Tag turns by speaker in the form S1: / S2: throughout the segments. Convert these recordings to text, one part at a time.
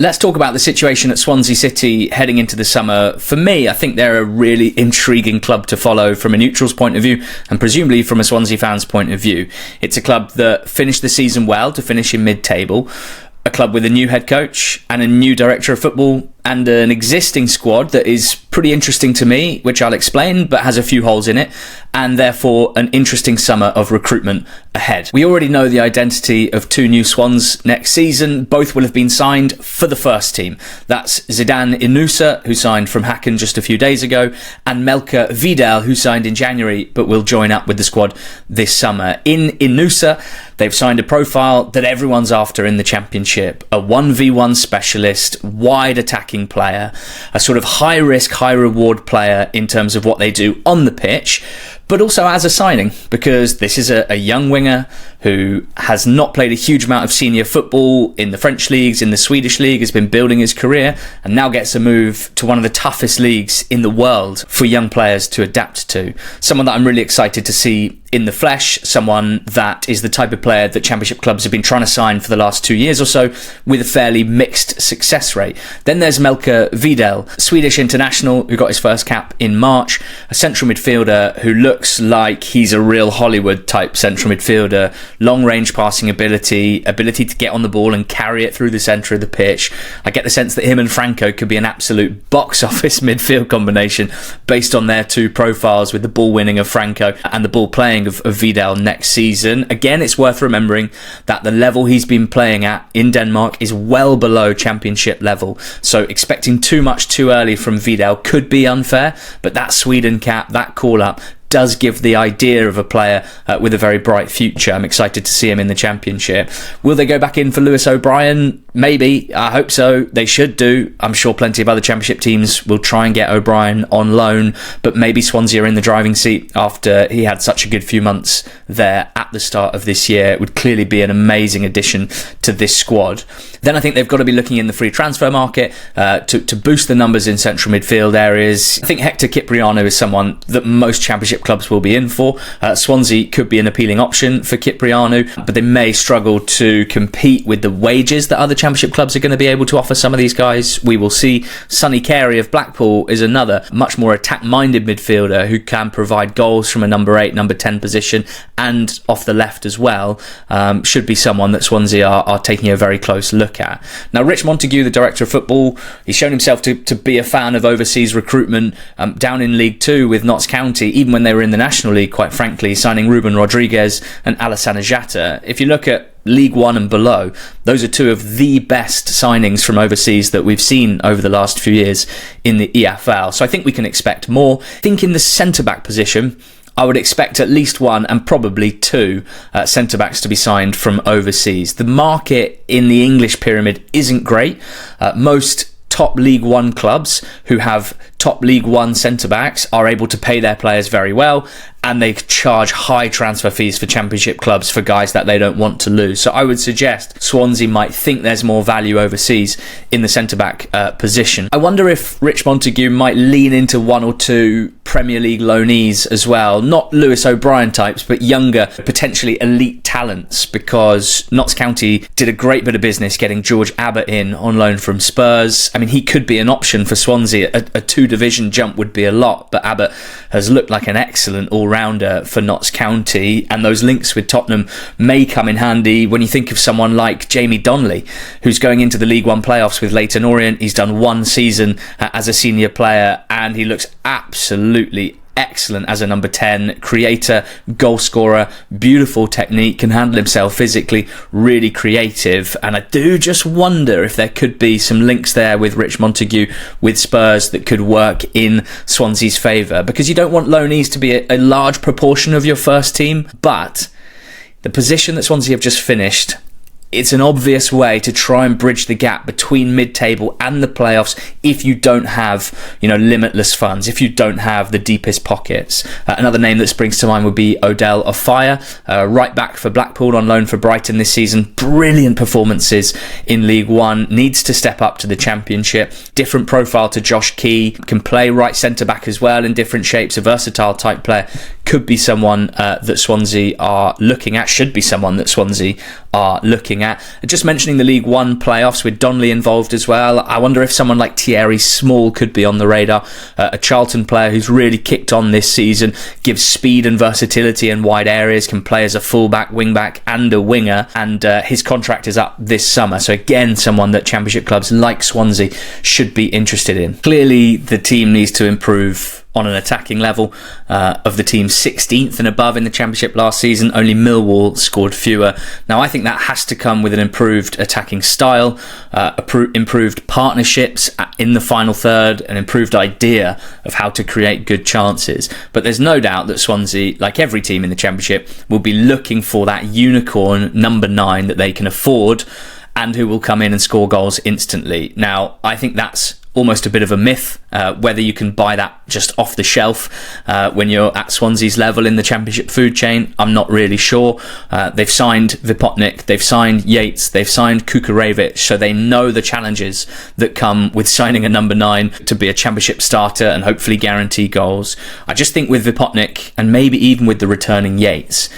S1: Let's talk about the situation at Swansea City heading into the summer. For me, I think they're a really intriguing club to follow from a neutral's point of view and presumably from a Swansea fan's point of view. It's a club that finished the season well to finish in mid-table, a club with a new head coach and a new director of football and an existing squad that is pretty interesting to me, which I'll explain, but has a few holes in it, and therefore an interesting summer of recruitment ahead. We already know the identity of two new Swans next season. Both will have been signed for the first team. That's Zeidane Inoussa, who signed from Häcken just a few days ago, and Melker Widell, who signed in January but will join up with the squad this summer. In Inoussa, they've signed a profile that everyone's after in the Championship, a 1v1 specialist, wide attacking player, a sort of high risk, high reward player in terms of what they do on the pitch, but also as a signing, because this is a young winger who has not played a huge amount of senior football in the French leagues, in the Swedish league, has been building his career, and now gets a move to one of the toughest leagues in the world for young players to adapt to. Someone that I'm really excited to see in the flesh, someone that is the type of player that Championship clubs have been trying to sign for the last 2 years or so, with a fairly mixed success rate. Then there's Melker Widell, Swedish international who got his first cap in March, a central midfielder who looks like he's a real Hollywood type central midfielder, long range passing ability to get on the ball and carry it through the centre of the pitch. I get the sense that him and Franco could be an absolute box office midfield combination based on their two profiles, with the ball winning of Franco and the ball playing of Widell next season. Again, it's worth remembering that the level he's been playing at in Denmark is well below Championship level, so expecting too much too early from Widell could be unfair, but that Sweden cap, that call-up, does give the idea of a player with a very bright future. I'm excited to see him in the Championship. Will they go back in for Lewis O'Brien? Maybe. I hope so. They should do. I'm sure plenty of other Championship teams will try and get O'Brien on loan, but maybe Swansea are in the driving seat after he had such a good few months there at the start of this year. It would clearly be an amazing addition to this squad. Then I think they've got to be looking in the free transfer market to boost the numbers in central midfield areas. I think Hector Kyprianou is someone that most Championship clubs will be in for. Swansea could be an appealing option for Kyprianou, but they may struggle to compete with the wages that other Championship clubs are going to be able to offer some of these guys. We will see. Sonny Carey of Blackpool is another much more attack-minded midfielder who can provide goals from a number 8, number 10 position and off the left as well. Should be someone that Swansea are taking a very close look at. Now, Rich Montague, the director of football, he's shown himself to be a fan of overseas recruitment down in League 2 with Notts County, even when they were in the National League, quite frankly, signing Ruben Rodriguez and Alassane Jatta. If you look at League 1 and below, those are two of the best signings from overseas that we've seen over the last few years in the EFL. So I think we can expect more. I think in the centre-back position, I would expect at least one and probably two centre-backs to be signed from overseas. The market in the English pyramid isn't great. Most top League 1 clubs who have top League 1 centre-backs are able to pay their players very well, and they charge high transfer fees for Championship clubs for guys that they don't want to lose. So I would suggest Swansea might think there's more value overseas in the centre-back position. I wonder if Rich Montague might lean into one or two Premier League loanees as well. Not Lewis O'Brien types, but younger, potentially elite talents, because Notts County did a great bit of business getting George Abbott in on loan from Spurs. I mean, he could be an option for Swansea. A two-division jump would be a lot, but Abbott has looked like an excellent all-rounder for Notts County, and those links with Tottenham may come in handy when you think of someone like Jamie Donnelly, who's going into the League One playoffs with Leyton Orient. He's done one season as a senior player, and he looks absolutely excellent as a number 10, creator, goal scorer, beautiful technique, can handle himself physically, really creative. And I do just wonder if there could be some links there with Rich Montague with Spurs that could work in Swansea's favour, because you don't want loanees to be a large proportion of your first team, but the position that Swansea have just finished, it's an obvious way to try and bridge the gap between mid-table and the playoffs if you don't have, limitless funds, if you don't have the deepest pockets. Another name that springs to mind would be Odell Ofaya, right back for Blackpool on loan for Brighton this season. Brilliant performances in League One, needs to step up to the Championship. Different profile to Josh Key, can play right centre-back as well in different shapes, a versatile type player. could be someone that Swansea are looking at, should be someone that Swansea are looking at. Just mentioning the League One playoffs with Donnelly involved as well, I wonder if someone like Thierry Small could be on the radar, a Charlton player who's really kicked on this season, gives speed and versatility in wide areas, can play as a fullback, wingback and a winger, and his contract is up this summer. So again, someone that Championship clubs like Swansea should be interested in. Clearly, the team needs to improve on an attacking level. Of the team 16th and above in the Championship last season, only Millwall scored fewer. Now, I think that has to come with an improved attacking style, improved partnerships in the final third, an improved idea of how to create good chances. But there's no doubt that Swansea, like every team in the Championship, will be looking for that unicorn number 9 that they can afford and who will come in and score goals instantly. Now, I think that's almost a bit of a myth, whether you can buy that just off the shelf when you're at Swansea's level in the Championship food chain. I'm not really sure. They've signed Vipotnik, they've signed Yates, they've signed Kukarevic, so they know the challenges that come with signing a number 9 to be a Championship starter and hopefully guarantee goals. I just think with Vipotnik, and maybe even with the returning Yates,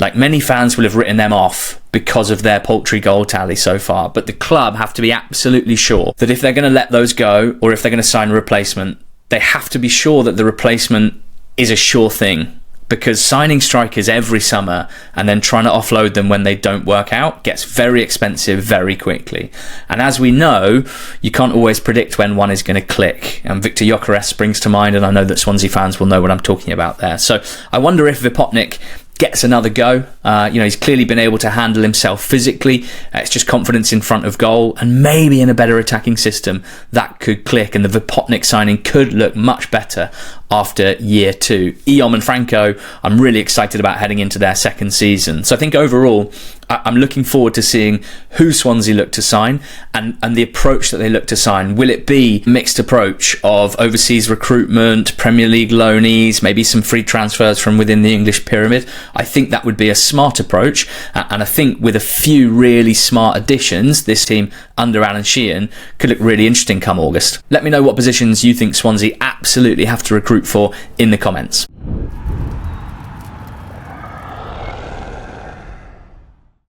S1: like, many fans will have written them off because of their paltry goal tally so far, but the club have to be absolutely sure that if they're going to let those go, or if they're going to sign a replacement, they have to be sure that the replacement is a sure thing, because signing strikers every summer and then trying to offload them when they don't work out gets very expensive very quickly. And as we know, you can't always predict when one is going to click. And Victor Gyökeres springs to mind, and I know that Swansea fans will know what I'm talking about there. So I wonder if Vipotnik gets another go. He's clearly been able to handle himself physically. It's just confidence in front of goal, and maybe in a better attacking system that could click, and the Vipotnik signing could look much better after year 2. Iom and Franco, I'm really excited about heading into their second season. So I think overall, I'm looking forward to seeing who Swansea look to sign and the approach that they look to sign. Will it be a mixed approach of overseas recruitment, Premier League loanees, maybe some free transfers from within the English pyramid? I think that would be a smart approach, and I think with a few really smart additions, this team under Alan Sheehan could look really interesting come August. Let me know what positions you think Swansea absolutely have to recruit for in the comments.